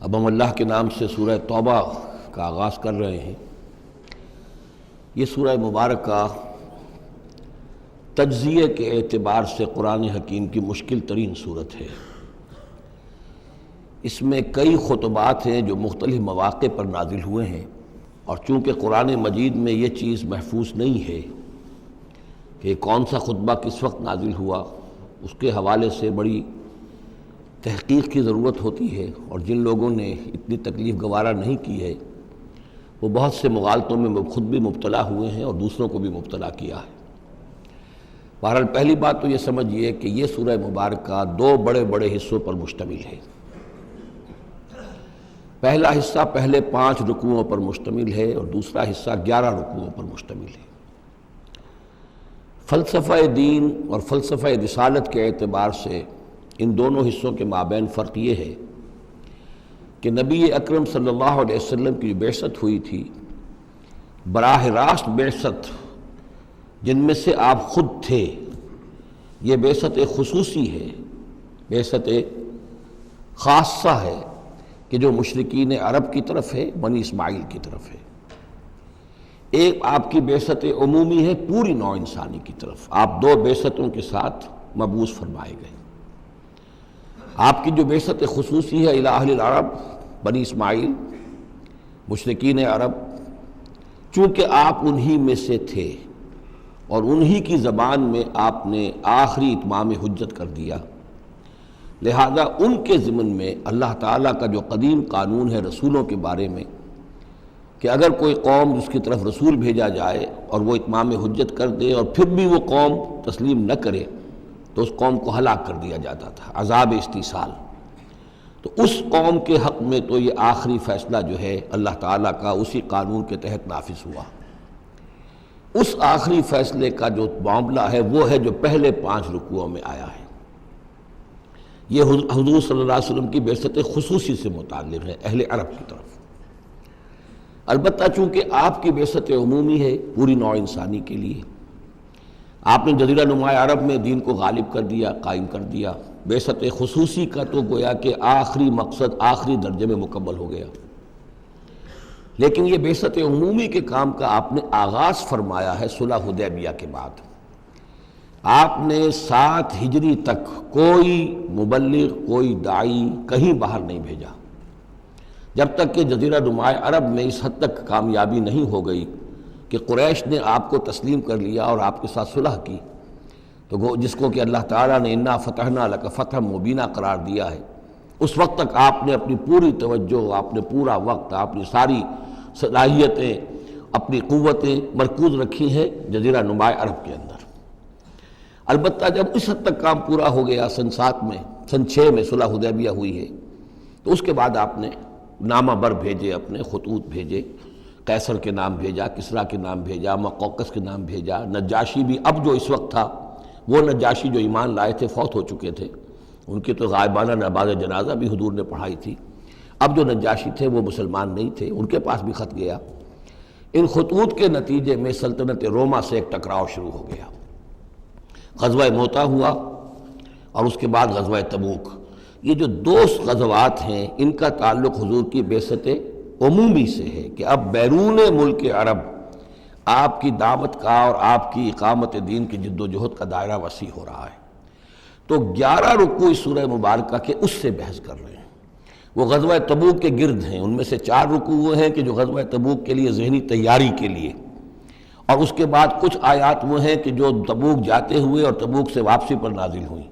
اب ہم اللہ کے نام سے سورہ توبہ کا آغاز کر رہے ہیں۔ یہ سورہ مبارکہ تجزیے کے اعتبار سے قرآن حکیم کی مشکل ترین صورت ہے۔ اس میں کئی خطبات ہیں جو مختلف مواقع پر نازل ہوئے ہیں، اور چونکہ قرآن مجید میں یہ چیز محفوظ نہیں ہے کہ کون سا خطبہ کس وقت نازل ہوا، اس کے حوالے سے بڑی تحقیق کی ضرورت ہوتی ہے، اور جن لوگوں نے اتنی تکلیف گوارا نہیں کی ہے وہ بہت سے مغالطوں میں خود بھی مبتلا ہوئے ہیں اور دوسروں کو بھی مبتلا کیا ہے۔ بہرحال پہلی بات تو یہ سمجھیے کہ یہ سورہ مبارکہ دو بڑے بڑے حصوں پر مشتمل ہے۔ پہلا حصہ پہلے 5 رکوعوں پر مشتمل ہے اور دوسرا حصہ 11 رکوعوں پر مشتمل ہے۔ فلسفہ دین اور فلسفہ رسالت کے اعتبار سے ان دونوں حصوں کے مابین فرق یہ ہے کہ نبی اکرم صلی اللہ علیہ وسلم کی جو بعثت ہوئی تھی، براہ راست بعثت جن میں سے آپ خود تھے، یہ بعثت خصوصی ہے، بعثت خاصہ ہے کہ جو مشرکین عرب کی طرف ہے، بنی اسماعیل کی طرف ہے۔ ایک آپ کی بعثت عمومی ہے پوری نوع انسانی کی طرف۔ آپ دو بعثتوں کے ساتھ مبعوث فرمائے گئے۔ آپ کی جو بعثت خصوصی ہے الی اہل العرب، بنی اسماعیل، مشرکین عرب، چونکہ آپ انہی میں سے تھے اور انہی کی زبان میں آپ نے آخری اتمام حجت کر دیا، لہذا ان کے ضمن میں اللہ تعالیٰ کا جو قدیم قانون ہے رسولوں کے بارے میں کہ اگر کوئی قوم جس کی طرف رسول بھیجا جائے اور وہ اتمام حجت کر دے اور پھر بھی وہ قوم تسلیم نہ کرے تو اس قوم کو ہلاک کر دیا جاتا تھا، عذاب استیصال۔ تو اس قوم کے حق میں تو یہ آخری فیصلہ جو ہے اللہ تعالیٰ کا اسی قانون کے تحت نافذ ہوا۔ اس آخری فیصلے کا جو معاملہ ہے وہ ہے جو پہلے 5 رکوعوں میں آیا ہے۔ یہ حضور صلی اللہ علیہ وسلم کی بعثت خصوصی سے متعلق ہے، اہل عرب کی طرف۔ البتہ چونکہ آپ کی بعثت عمومی ہے پوری نوع انسانی کے لیے، آپ نے جزیرہ نما عرب میں دین کو غالب کر دیا، قائم کر دیا۔ بعثت خصوصی کا تو گویا کہ آخری مقصد آخری درجے میں مکمل ہو گیا، لیکن یہ بعثت عمومی کے کام کا آپ نے آغاز فرمایا ہے صلح حدیبیہ کے بعد۔ آپ نے 7 ہجری تک کوئی مبلغ، کوئی داعی کہیں باہر نہیں بھیجا، جب تک کہ جزیرہ نما عرب میں اس حد تک کامیابی نہیں ہو گئی کہ قریش نے آپ کو تسلیم کر لیا اور آپ کے ساتھ صلح کی، تو جس کو کہ اللہ تعالیٰ نے انا فتحنا لک فتحا مبینا قرار دیا ہے، اس وقت تک آپ نے اپنی پوری توجہ، آپ نے پورا وقت، اپنی ساری صلاحیتیں، اپنی قوتیں مرکوز رکھی ہیں جزیرہ نما عرب کے اندر۔ البتہ جب اس حد تک کام پورا ہو گیا سن 7 میں، سن 6 میں صلح حدیبیہ ہوئی ہے، تو اس کے بعد آپ نے نامہ بر بھیجے، اپنے خطوط بھیجے، قیصر کے نام بھیجا، کسریٰ کے نام بھیجا، مقوقس کے نام بھیجا، نجاشی بھی اب جو اس وقت تھا، وہ نجاشی جو ایمان لائے تھے فوت ہو چکے تھے، ان کی تو غائبانہ نماز جنازہ بھی حضور نے پڑھائی تھی۔ اب جو نجاشی تھے وہ مسلمان نہیں تھے، ان کے پاس بھی خط گیا۔ ان خطوط کے نتیجے میں سلطنت روما سے ایک ٹکراؤ شروع ہو گیا۔ غزوہ موتا ہوا اور اس کے بعد غزوہ تبوک۔ یہ جو 2 غزوات ہیں ان کا تعلق حضور کی بعثت عمومی سے ہے کہ اب بیرون ملک عرب آپ کی دعوت کا اور آپ کی اقامت دین کی جد و جہد کا دائرہ وسیع ہو رہا ہے۔ تو 11 رکوع اس سورہ مبارکہ کے اس سے بحث کر رہے ہیں، وہ غزوہ تبوک کے گرد ہیں۔ ان میں سے 4 رکوع وہ ہیں کہ جو غزوہ تبوک کے لیے ذہنی تیاری کے لیے، اور اس کے بعد کچھ آیات وہ ہیں کہ جو تبوک جاتے ہوئے اور تبوک سے واپسی پر نازل ہوئیں،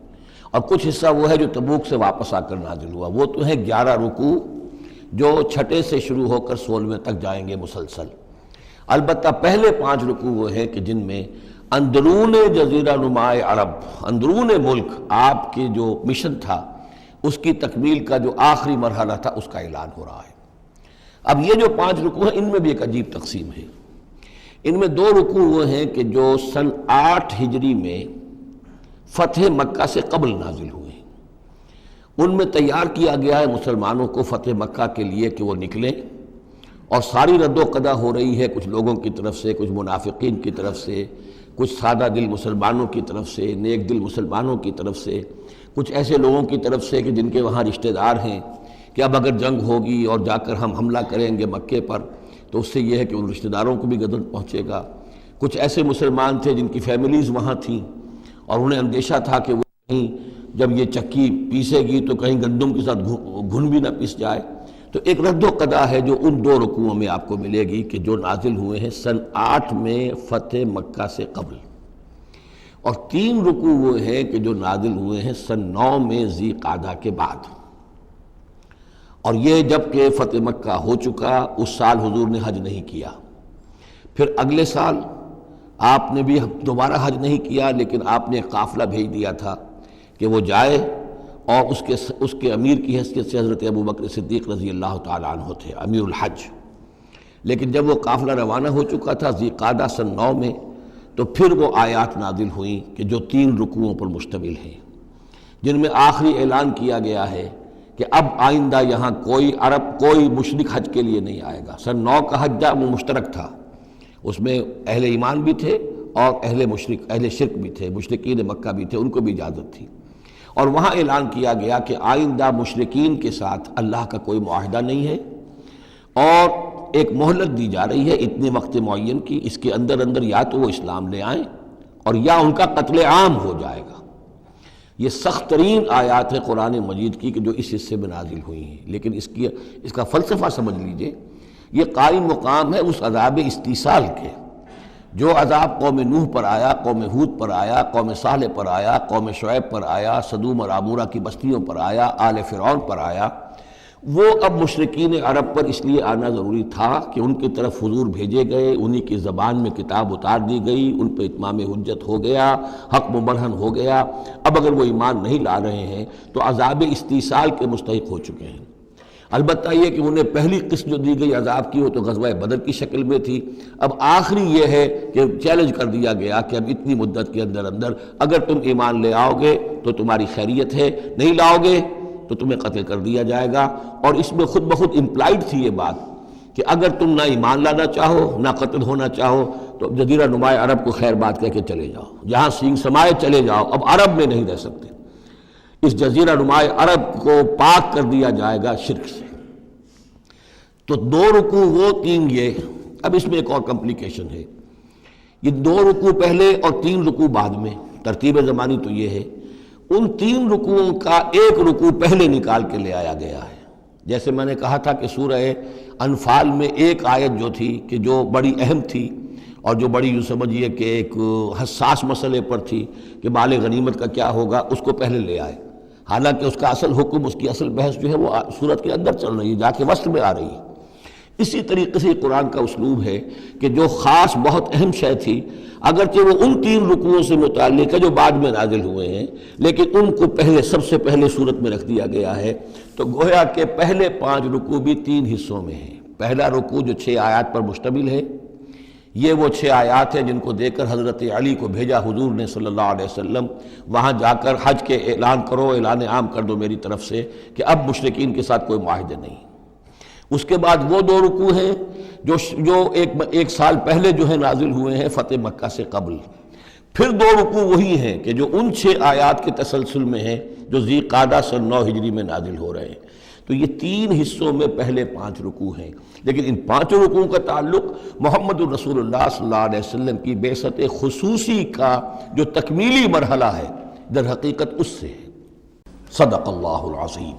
اور کچھ حصہ وہ ہے جو تبوک سے واپس آ کر نازل ہوا۔ وہ تو ہیں 11 رکوع جو 6 سے شروع ہو کر 16 تک جائیں گے مسلسل۔ البتہ پہلے 5 رکوع وہ ہیں کہ جن میں اندرون جزیرہ نما عرب، اندرون ملک آپ کے جو مشن تھا اس کی تکمیل کا جو آخری مرحلہ تھا اس کا اعلان ہو رہا ہے۔ اب یہ جو 5 رکوع ہیں ان میں بھی ایک عجیب تقسیم ہے۔ ان میں 2 رکوع وہ ہیں کہ جو سن 8 ہجری میں فتح مکہ سے قبل نازل ہوئے، ان میں تیار کیا گیا ہے مسلمانوں کو فتح مکہ کے لیے کہ وہ نکلیں، اور ساری رد و قدا ہو رہی ہے کچھ لوگوں کی طرف سے، کچھ منافقین کی طرف سے، کچھ سادہ دل مسلمانوں کی طرف سے، نیک دل مسلمانوں کی طرف سے، کچھ ایسے لوگوں کی طرف سے کہ جن کے وہاں رشتہ دار ہیں، کہ اب اگر جنگ ہوگی اور جا کر ہم حملہ کریں گے مکے پر تو اس سے یہ ہے کہ ان رشتہ داروں کو بھی غضب پہنچے گا۔ کچھ ایسے مسلمان تھے جن کی فیملیز وہاں تھیں اور انہیں اندیشہ تھا کہ وہ کہیں جب یہ چکی پیسے گی تو کہیں گندم کے ساتھ گھن بھی نہ پیس جائے۔ تو ایک رد و قضا ہے جو ان 2 رکوعوں میں آپ کو ملے گی کہ جو نازل ہوئے ہیں سن 8 میں فتح مکہ سے قبل، اور 3 رکوع وہ ہیں کہ جو نازل ہوئے ہیں سن 9 میں ذی قعدہ کے بعد۔ اور یہ جب کہ فتح مکہ ہو چکا، اس سال حضور نے حج نہیں کیا، پھر اگلے سال آپ نے بھی دوبارہ حج نہیں کیا، لیکن آپ نے ایک قافلہ بھیج دیا تھا کہ وہ جائے، اور اس کے امیر کی حیثیت سے حضرت ابوبکر صدیق رضی اللہ تعالیٰ عنہ تھے امیر الحج۔ لیکن جب وہ قافلہ روانہ ہو چکا تھا ذی قعدہ سن 9 میں، تو پھر وہ آیات نازل ہوئیں کہ جو 3 رکوعوں پر مشتمل ہیں، جن میں آخری اعلان کیا گیا ہے کہ اب آئندہ یہاں کوئی مشرک حج کے لیے نہیں آئے گا۔ سن 9 کا حج وہ مشترک تھا، اس میں اہل ایمان بھی تھے اور اہل شرک بھی تھے، مشرکین مکہ بھی تھے، ان کو بھی اجازت تھی۔ اور وہاں اعلان کیا گیا کہ آئندہ مشرکین کے ساتھ اللہ کا کوئی معاہدہ نہیں ہے، اور ایک مہلت دی جا رہی ہے اتنے وقت معین کی، اس کے اندر یا تو وہ اسلام لے آئیں اور یا ان کا قتل عام ہو جائے گا۔ یہ سخت ترین آیات ہے قرآن مجید کی کہ جو اس حصے میں نازل ہوئی ہیں، لیکن اس کا فلسفہ سمجھ لیجئے، یہ قائم مقام ہے اس عذاب استیصال کے، جو عذاب قوم نوح پر آیا، قوم ہود پر آیا، قوم صالح پر آیا، قوم شعیب پر آیا، سدوم اور عمورہ کی بستیوں پر آیا، آل فرعون پر آیا، وہ اب مشرکین عرب پر اس لیے آنا ضروری تھا کہ ان کی طرف حضور بھیجے گئے، انہی کی زبان میں کتاب اتار دی گئی، ان پہ اتمام حجت ہو گیا، حق مبرہن ہو گیا۔ اب اگر وہ ایمان نہیں لا رہے ہیں تو عذاب استیصال کے مستحق ہو چکے ہیں۔ البتہ یہ کہ انہیں پہلی قسط جو دی گئی عذاب کی وہ تو غزوہ بدر کی شکل میں تھی، اب آخری یہ ہے کہ چیلنج کر دیا گیا کہ اب اتنی مدت کے اندر اگر تم ایمان لے آؤ گے تو تمہاری خیریت ہے، نہیں لاؤ گے تو تمہیں قتل کر دیا جائے گا۔ اور اس میں خود بخود امپلائڈ تھی یہ بات کہ اگر تم نہ ایمان لانا چاہو نہ قتل ہونا چاہو تو جزیرہ نماء عرب کو خیر بات کہہ کے چلے جاؤ، جہاں سینگ سمائے چلے جاؤ، اب عرب میں نہیں رہ سکتے۔ اس جزیرہ نماء عرب کو پاک کر دیا جائے گا شرک سے۔ تو 2 رکوع وہ 3 یہ، اب اس میں ایک اور کمپلیکیشن ہے، یہ 2 رکوع پہلے اور 3 رکوع بعد میں، ترتیب زمانی تو یہ ہے، ان 3 رکوعوں کا ایک رکوع پہلے نکال کے لے آیا گیا ہے۔ جیسے میں نے کہا تھا کہ سورہ انفال میں ایک آیت جو تھی کہ جو بڑی اہم تھی اور جو بڑی یوں سمجھیے کہ ایک حساس مسئلے پر تھی کہ مال غنیمت کا کیا ہوگا، اس کو پہلے لے آئے، حالانکہ اس کا اصل حکم، اس کی اصل بحث جو ہے وہ سورت کے اندر چل رہی ہے، جا کے وسط میں آ رہی ہے۔ اسی طریقے سے قرآن کا اسلوب ہے کہ جو خاص بہت اہم شے تھی، اگرچہ وہ ان 3 رکوعوں سے متعلق ہے جو بعد میں نازل ہوئے ہیں، لیکن ان کو پہلے سب سے پہلے صورت میں رکھ دیا گیا ہے۔ تو گویا کہ پہلے 5 رکوع بھی 3 حصوں میں ہیں۔ پہلا رکوع جو 6 آیات پر مشتمل ہے، یہ وہ 6 آیات ہیں جن کو دے کر حضرت علی کو بھیجا حضور نے صلی اللہ علیہ وسلم، وہاں جا کر حج کے اعلان کرو، اعلان عام کر دو میری طرف سے کہ اب مشرکین کے ساتھ کوئی معاہدے نہیں۔ اس کے بعد وہ 2 رکوع ہیں جو ایک سال پہلے جو ہے نازل ہوئے ہیں فتح مکہ سے قبل۔ پھر 2 رکوع وہی ہیں کہ جو ان 6 آیات کے تسلسل میں ہیں جو ذی قعدہ سن 9 ہجری میں نازل ہو رہے ہیں۔ تو یہ 3 حصوں میں پہلے 5 رکوع ہیں، لیکن ان 5 رکوعوں کا تعلق محمد الرسول اللہ صلی اللہ علیہ وسلم کی بعثت خصوصی کا جو تکمیلی مرحلہ ہے در حقیقت اس سے ہے۔ صدق اللہ العظیم۔